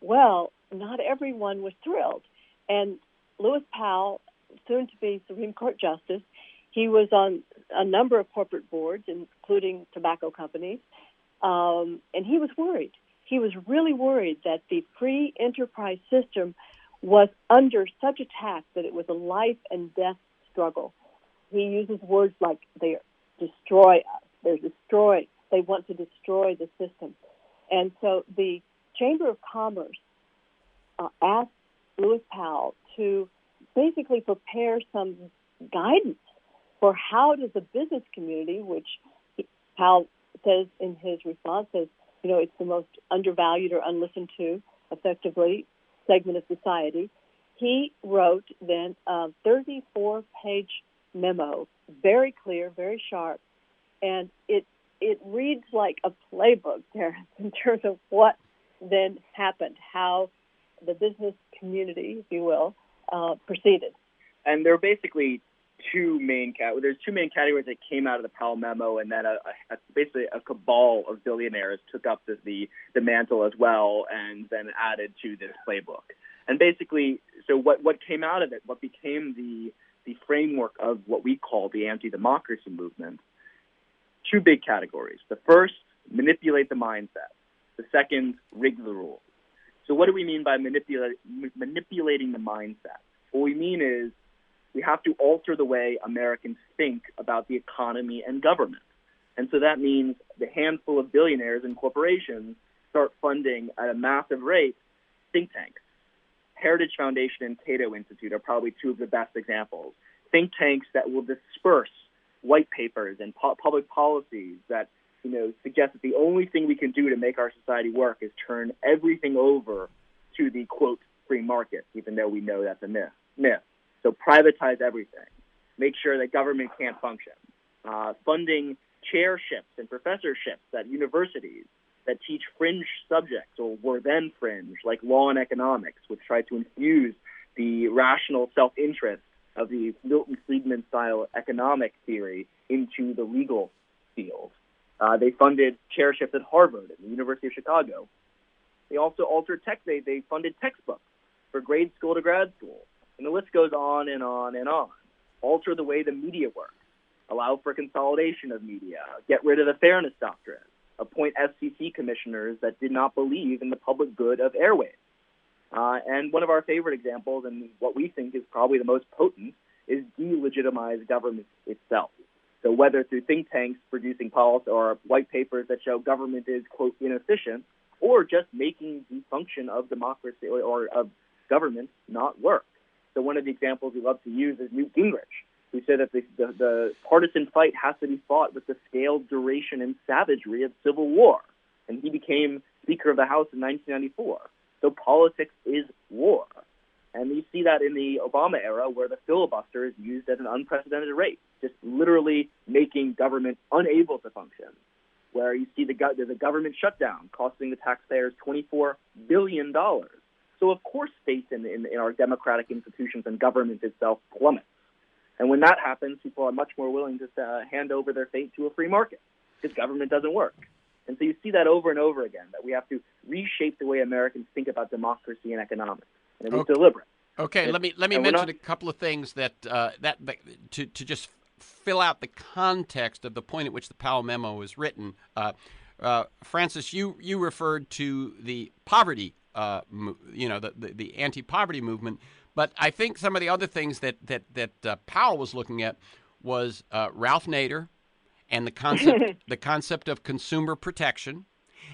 Speaker 2: Well, not everyone was thrilled. And Lewis Powell, soon to be Supreme Court Justice, he was on a number of corporate boards, including tobacco companies, and he was worried. He was really worried that the free enterprise system was under such attack that it was a life and death struggle. He uses words like they destroy us. They want to destroy the system. And so the Chamber of Commerce asked Lewis Powell to basically prepare some guidance for how does the business community, which Powell says in his response, says, it's the most undervalued or unlistened to, effectively, segment of society. He wrote then a 34-page memo, very clear, very sharp, and it reads like a playbook there in terms of what then happened, how the business community, if you will, proceeded.
Speaker 3: And there are basically two main categories that came out of the Powell memo, and then basically a cabal of billionaires took up the mantle as well, and then added to this playbook. And basically, so what came out of it, what became the framework of what we call the anti-democracy movement, two big categories. The first, manipulate the mindset. The second, rig the rules. So what do we mean by manipulating the mindset? What we mean is we have to alter the way Americans think about the economy and government. And so that means the handful of billionaires and corporations start funding at a massive rate think tanks. Heritage Foundation and Cato Institute are probably two of the best examples. Think tanks that will disperse white papers and public policies that suggest that the only thing we can do to make our society work is turn everything over to the, quote, free market, even though we know that's a myth. So privatize everything. Make sure that government can't function. Funding chairships and professorships at universities that teach fringe subjects, or were then fringe, like law and economics, which try to infuse the rational self-interest of the Milton Friedman-style economic theory into the legal field. They funded chairships at Harvard and the University of Chicago. They also altered text. They funded textbooks for grade school to grad school. And the list goes on and on and on. Alter the way the media works. Allow for consolidation of media. Get rid of the fairness doctrine. Appoint FCC commissioners that did not believe in the public good of airwaves. And one of our favorite examples, and what we think is probably the most potent, is delegitimize government itself. So whether through think tanks producing policy or white papers that show government is, quote, inefficient, or just making the function of democracy or of government not work. So one of the examples we love to use is Newt Gingrich, who said that the partisan fight has to be fought with the scale, duration, and savagery of civil war. And he became Speaker of the House in 1994. So politics is war. And you see that in the Obama era, where the filibuster is used at an unprecedented rate, just literally making government unable to function, where you see there's a government shutdown costing the taxpayers $24 billion. So, of course, faith in our democratic institutions and government itself plummets. And when that happens, people are much more willing to hand over their fate to a free market because government doesn't work. And so you see that over and over again, that we have to reshape the way Americans think about democracy and economics. And it was deliberate.
Speaker 1: Okay, let me mention a couple of things that to just fill out the context of the point at which the Powell memo was written. Francis, you referred to the poverty, the anti-poverty movement, but I think some of the other things that Powell was looking at was Ralph Nader and the concept of consumer protection,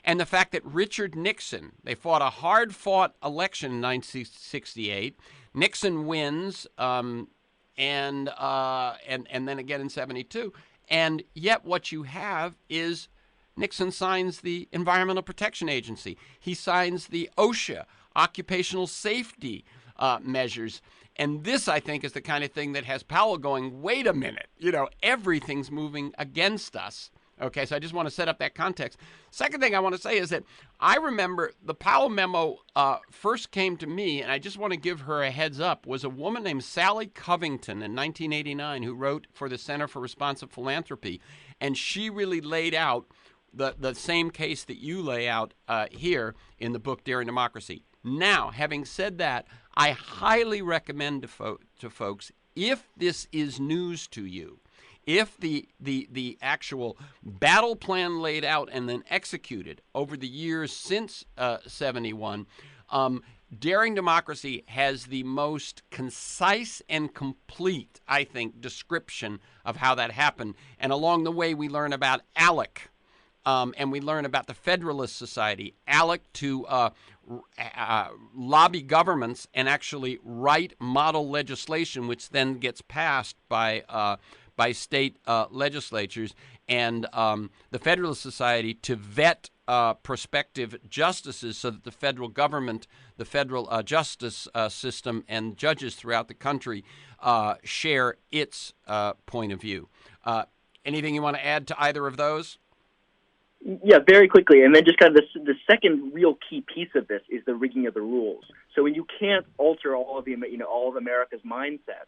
Speaker 1: and the fact that Richard Nixon, they fought a hard-fought election in 1968. Nixon wins, and then again in 72. And yet what you have is Nixon signs the Environmental Protection Agency. He signs the OSHA, occupational safety measures. And this, I think, is the kind of thing that has Powell going, wait a minute, everything's moving against us. Okay, so I just want to set up that context. Second thing I want to say is that I remember the Powell memo first came to me, and I just want to give her a heads up, was a woman named Sally Covington in 1989 who wrote for the Center for Responsive Philanthropy, and she really laid out the same case that you lay out here in the book Daring Democracy. Now, having said that, I highly recommend to folks, if this is news to you, if the actual battle plan laid out and then executed over the years since 71, Daring Democracy has the most concise and complete, I think, description of how that happened. And along the way, we learn about ALEC, and we learn about the Federalist Society, ALEC to lobby governments and actually write model legislation, which then gets passed by state legislatures, and the Federalist Society to vet prospective justices so that the federal government, the federal justice system, and judges throughout the country share its point of view. Anything you want to add to either of those?
Speaker 3: Yeah, very quickly, and then just kind of the second real key piece of this is the rigging of the rules. So when you can't alter all of America's mindset,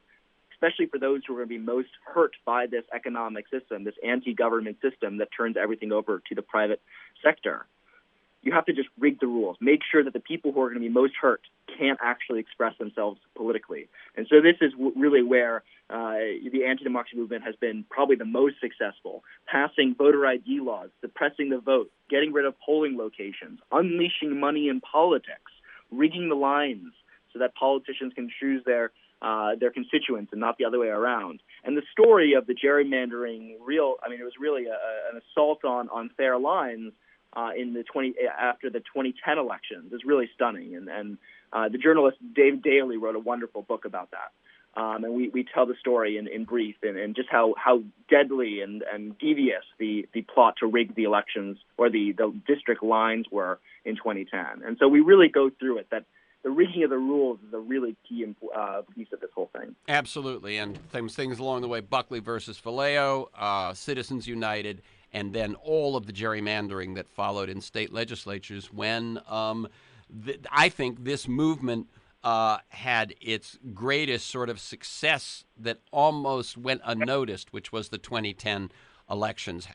Speaker 3: especially for those who are going to be most hurt by this economic system, this anti-government system that turns everything over to the private sector, you have to just rig the rules. Make sure that the people who are going to be most hurt can't actually express themselves politically. And so this is really where the anti-democracy movement has been probably the most successful, passing voter ID laws, suppressing the vote, getting rid of polling locations, unleashing money in politics, rigging the lines so that politicians can choose their constituents and not the other way around. And the story of the gerrymandering, it was really an assault on fair lines after the 2010 elections is really stunning. And the journalist Dave Daly wrote a wonderful book about that. And we tell the story in brief and just how deadly and devious the plot to rig the elections or the district lines were in 2010. And so we really go through it, that the rigging of the rules is a really key piece of this whole thing.
Speaker 1: Absolutely, and things along the way, Buckley versus Vallejo, Citizens United, and then all of the gerrymandering that followed in state legislatures when I think this movement had its greatest sort of success that almost went unnoticed, which was the 2010 elections.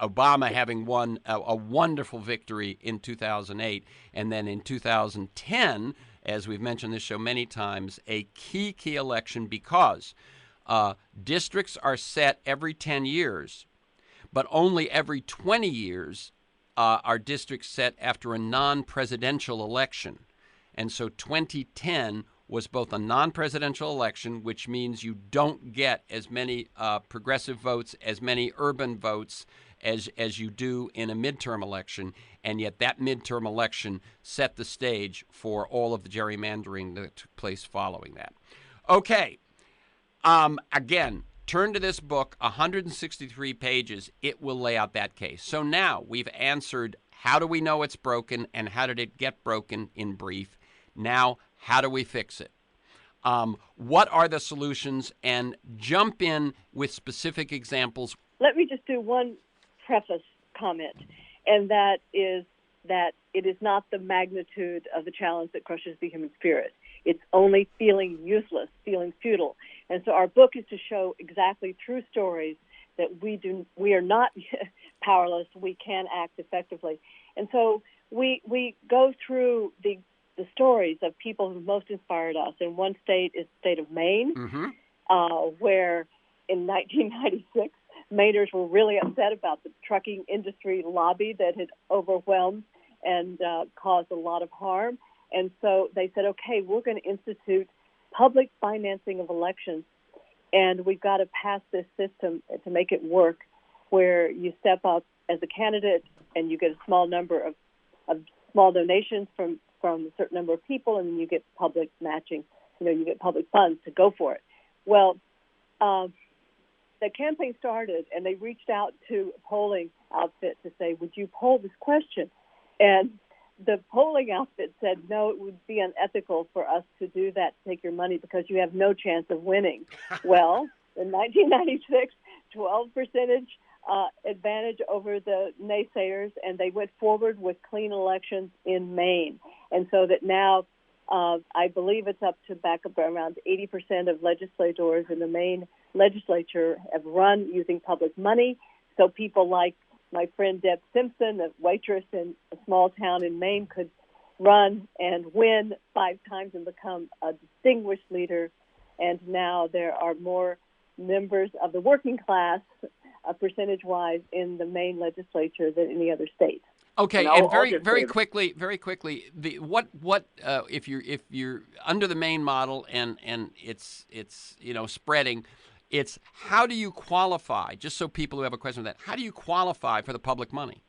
Speaker 1: Obama having won a wonderful victory in 2008, and then in 2010, as we've mentioned this show many times, a key election because districts are set every 10 years, but only every 20 years are districts set after a non-presidential election. And so 2010 was both a non-presidential election, which means you don't get as many progressive votes, as many urban votes as you do in a midterm election, and yet that midterm election set the stage for all of the gerrymandering that took place following that. Okay, again, turn to this book, 163 pages. It will lay out that case. So now we've answered how do we know it's broken and how did it get broken in brief. Now, how do we fix it? What are the solutions? And jump in with specific examples.
Speaker 2: Let me just do one preface comment, and that is that it is not the magnitude of the challenge that crushes the human spirit. It's only feeling useless, feeling futile. And so our book is to show exactly through stories that we are not powerless, we can act effectively. And so we go through the the stories of people who most inspired us. And one state is the state of Maine, where in 1996, Mainers were really upset about the trucking industry lobby that had overwhelmed and caused a lot of harm. And so they said, okay, we're going to institute public financing of elections, and we've got to pass this system to make it work, where you step up as a candidate and you get a small number of small donations from a certain number of people, and then you get public matching. You get public funds to go for it. Well, the campaign started, and they reached out to a polling outfit to say, would you poll this question? And the polling outfit said, no, it would be unethical for us to do that, to take your money, because you have no chance of winning. Well, in 1996, 12% advantage over the naysayers, and they went forward with clean elections in Maine. And so that now I believe it's up to back up around 80% of legislators in the Maine legislature have run using public money. So people like my friend Deb Simpson, a waitress in a small town in Maine, could run and win 5 times and become a distinguished leader. And now there are more members of the working class, percentage-wise, in the Maine legislature than any other state.
Speaker 1: Okay, and very quickly, if you're under the Maine model and it's spreading, it's how do you qualify? Just so people who have a question of that, how do you qualify for the public money?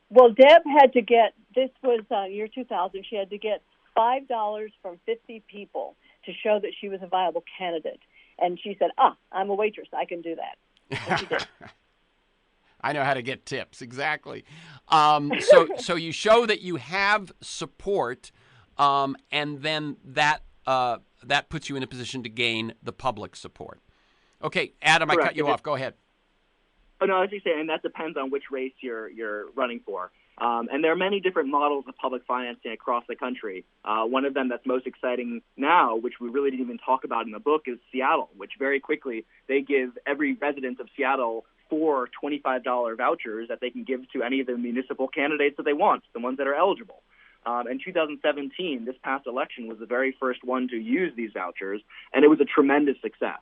Speaker 2: Well, Deb had to get, this was year 2000, she had to get $5 from 50 people to show that she was a viable candidate. And she said, I'm a waitress, I can do that. And she did.
Speaker 1: I know how to get tips, exactly. So you show that you have support, and then that puts you in a position to gain the public support. Okay, Adam,
Speaker 3: Correct.
Speaker 1: I cut you off. Go ahead.
Speaker 3: Oh, no, I was just saying, and that depends on which race you're running for. And there are many different models of public financing across the country. One of them that's most exciting now, which we really didn't even talk about in the book, is Seattle, which very quickly they give every resident of Seattle 4 $25 vouchers that they can give to any of the municipal candidates that they want, the ones that are eligible. In 2017, this past election was the very first one to use these vouchers, and it was a tremendous success.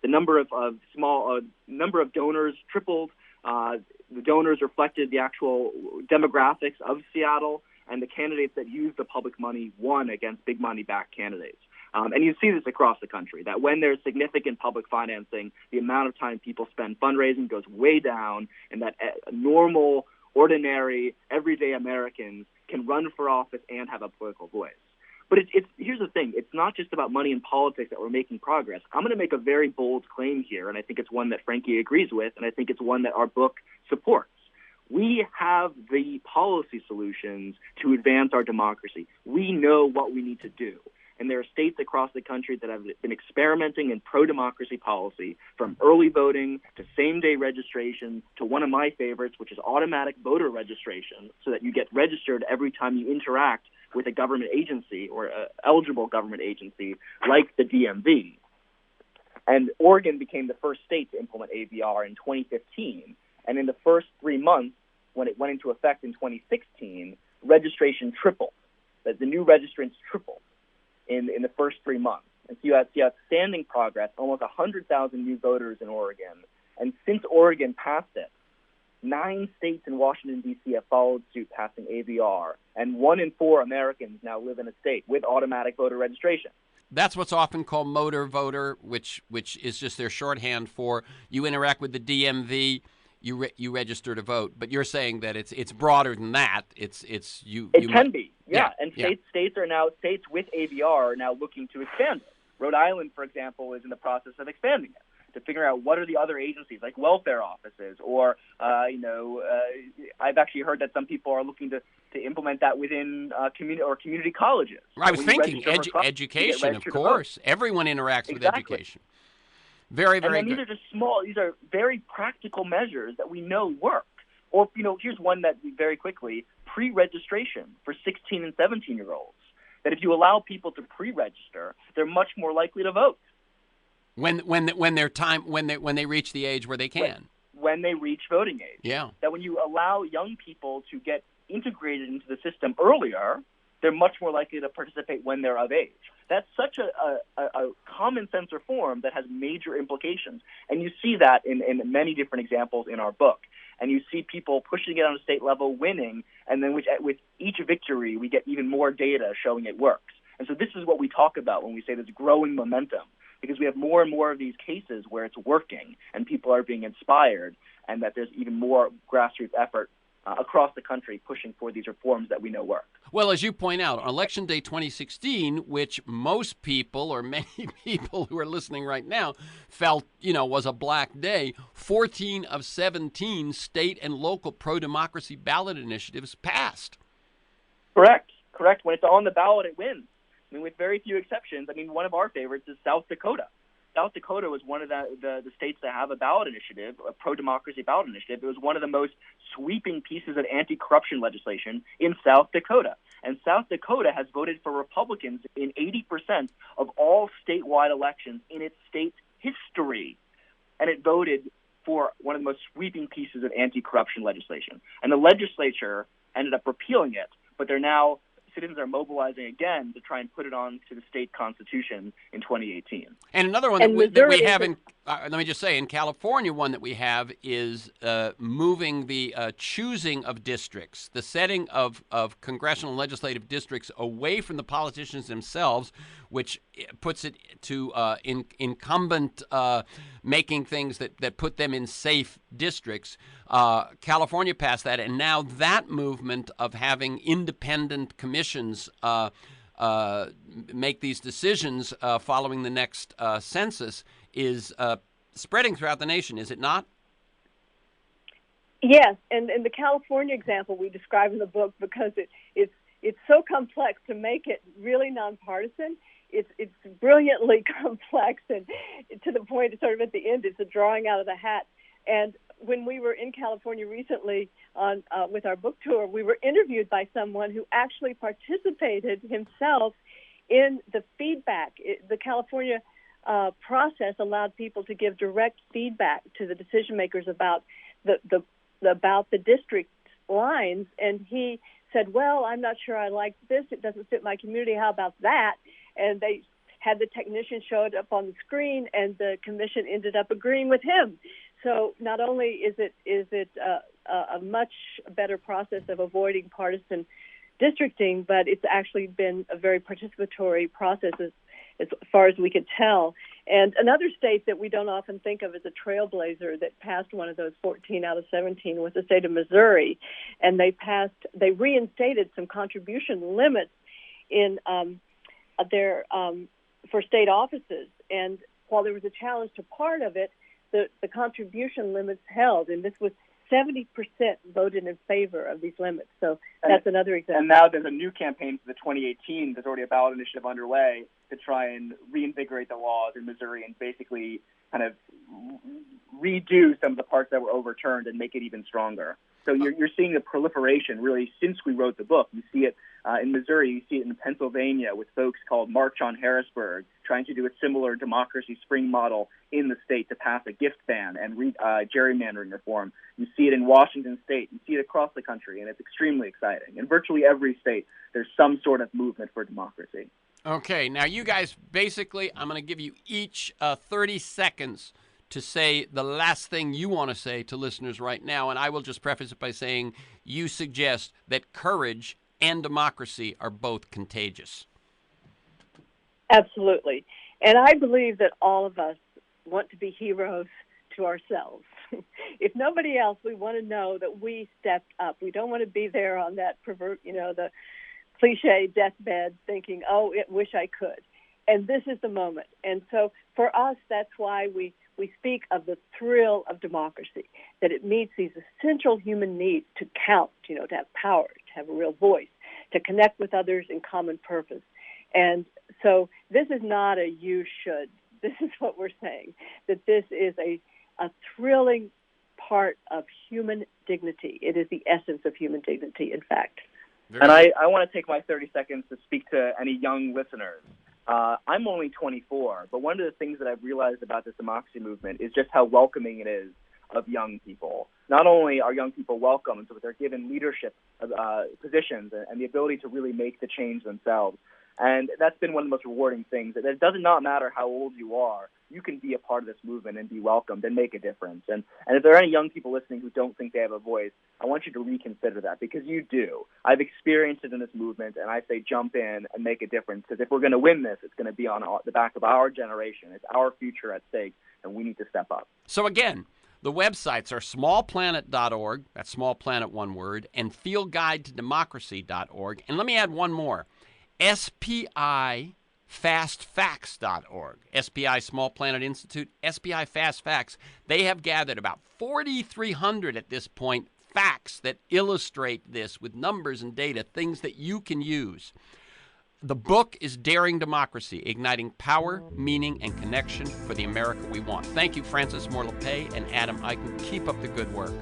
Speaker 3: The number of donors tripled. The donors reflected the actual demographics of Seattle, and the candidates that used the public money won against big money-backed candidates. And you see this across the country, that when there's significant public financing, the amount of time people spend fundraising goes way down, and that normal, ordinary, everyday Americans can run for office and have a political voice. But here's the thing. It's not just about money and politics that we're making progress. I'm going to make a very bold claim here, and I think it's one that Frankie agrees with, and I think it's one that our book supports. We have the policy solutions to advance our democracy. We know what we need to do. And there are states across the country that have been experimenting in pro-democracy policy, from early voting to same-day registration to one of my favorites, which is automatic voter registration, so that you get registered every time you interact with a government agency or an eligible government agency like the DMV. And Oregon became the first state to implement AVR in 2015. And in the first 3 months, when it went into effect in 2016, registration tripled. The new registrants tripled in the first 3 months. And so you see outstanding progress, almost 100,000 new voters in Oregon. And since Oregon passed it, 9 states in Washington, D.C. have followed suit, passing AVR, and 1 in 4 Americans now live in a state with automatic voter registration.
Speaker 1: That's what's often called motor voter, which is just their shorthand for you interact with the DMV, you register to vote. But you're saying that it's broader than that. It
Speaker 3: can be, yeah. And states with AVR are now looking to expand it. Rhode Island, for example, is in the process of expanding it to figure out what are the other agencies, like welfare offices, or I've actually heard that some people are looking to implement that within community colleges.
Speaker 1: I was thinking education, of course. Everyone interacts with education. Very, very
Speaker 3: and
Speaker 1: good.
Speaker 3: These are just small. These are very practical measures that we know work. Or here's one that very quickly: pre-registration for 16 and 17-year-olds. That if you allow people to pre-register, they're much more likely to vote.
Speaker 1: When they reach the age where they can.
Speaker 3: When they reach voting age.
Speaker 1: Yeah.
Speaker 3: That when you allow young people to get integrated into the system earlier, they're much more likely to participate when they're of age. That's such a common sense reform that has major implications. And you see that in many different examples in our book. And you see people pushing it on a state level, winning, and then with each victory, we get even more data showing it works. And so this is what we talk about when we say there's growing momentum, because we have more and more of these cases where it's working and people are being inspired, and that there's even more grassroots effort across the country pushing for these reforms that we know work.
Speaker 1: Well, as you point out, on Election Day 2016, which most people or many people who are listening right now felt, was a black day, 14 of 17 state and local pro-democracy ballot initiatives passed.
Speaker 3: Correct. When it's on the ballot, it wins. I mean, with very few exceptions. I mean, one of our favorites is South Dakota. South Dakota was one of the states that have a ballot initiative, a pro-democracy ballot initiative. It was one of the most sweeping pieces of anti-corruption legislation in South Dakota. And South Dakota has voted for Republicans in 80% of all statewide elections in its state's history. And it voted for one of the most sweeping pieces of anti-corruption legislation. And the legislature ended up repealing it, but citizens are mobilizing again to try and put it on to the state constitution in 2018.
Speaker 1: And another one that we have let me just say, in California, one that we have is moving the choosing of districts, the setting of congressional and legislative districts away from the politicians themselves, which puts it to incumbent making things that put them in safe districts. California passed that, and now that movement of having independent commissions make these decisions following the next census is spreading throughout the nation, is it not?
Speaker 2: Yes, and the California example we describe in the book, because it's so complex to make it really nonpartisan. It's brilliantly complex, and to the point, sort of at the end, it's a drawing out of the hat. And when we were in California recently with our book tour, we were interviewed by someone who actually participated himself in the feedback. The California process allowed people to give direct feedback to the decision makers about the district lines, and he said, "Well, I'm not sure I like this. It doesn't fit my community. How about that?" And they had the technician show it up on the screen, and the commission ended up agreeing with him. So not only is it a much better process of avoiding partisan districting, but it's actually been a very participatory process as far as we could tell. And another state that we don't often think of as a trailblazer that passed one of those 14 out of 17 was the state of Missouri, and they reinstated some contribution limits in their for state offices. And while there was a challenge to part of it, the contribution limits held, and this was 70% voted in favor of these limits. So that's another example.
Speaker 3: And now there's a new campaign for the 2018. There's already a ballot initiative underway to try and reinvigorate the laws in Missouri and basically kind of redo some of the parts that were overturned and make it even stronger. So you're seeing the proliferation really since we wrote the book. You see it in Missouri. You see it in Pennsylvania with folks called March on Harrisburg trying to do a similar democracy spring model in the state to pass a gift ban and gerrymandering reform. You see it in Washington State. You see it across the country, and it's extremely exciting. In virtually every state, there's some sort of movement for democracy.
Speaker 1: Okay, now you guys, basically, I'm going to give you each 30 seconds to say the last thing you want to say to listeners right now, and I will just preface it by saying you suggest that courage and democracy are both contagious.
Speaker 2: Absolutely. And I believe that all of us want to be heroes to ourselves. If nobody else, we want to know that we stepped up. We don't want to be there on that the cliche deathbed thinking, "Oh, I wish I could." And this is the moment. And so for us, that's why we speak of the thrill of democracy, that it meets these essential human needs to count, to have power, to have a real voice, to connect with others in common purpose. And so this is not a you should. This is what we're saying, that this is a thrilling part of human dignity. It is the essence of human dignity, in fact.
Speaker 3: And I want to take my 30 seconds to speak to any young listeners. I'm only 24, but one of the things that I've realized about this democracy movement is just how welcoming it is of young people. not only are young people welcome, but they're given leadership positions and the ability to really make the change themselves. And that's been one of the most rewarding things. It does not matter how old you are. You can be a part of this movement and be welcomed and make a difference. And if there are any young people listening who don't think they have a voice, I want you to reconsider that, because you do. I've experienced it in this movement, and I say jump in and make a difference, because if we're going to win this, it's going to be on the back of our generation. It's our future at stake, and we need to step up.
Speaker 1: So again, the websites are smallplanet.org, that's small planet one word, and fieldguidetodemocracy.org. And let me add one more, SPIFastFacts.org. SPI, Small Planet Institute, SPI Fast Facts. They have gathered about 4,300 at this point facts that illustrate this with numbers and data, things that you can use. The book is Daring Democracy, Igniting Power, Meaning, and Connection for the America We Want. Thank you, Francis MOORE LAPPE and Adam Eichen. Keep up the good work.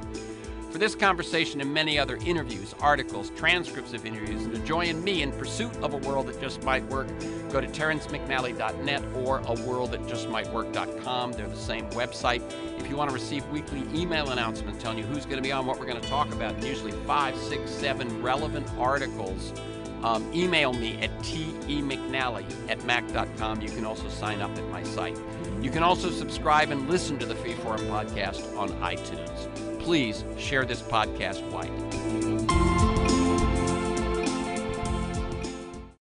Speaker 1: For this conversation and many other interviews, articles, transcripts of interviews, and to join me in pursuit of a world that just might work, go to TerenceMcNally.net or aworldthatjustmightwork.com. They're the same website. If you want to receive weekly email announcements telling you who's going to be on, what we're going to talk about, and usually 5, 6, 7 relevant articles, email me at temcnally@mac.com. You can also sign up at my site. You can also subscribe and listen to the Freeform podcast on iTunes. Please share this podcast widely.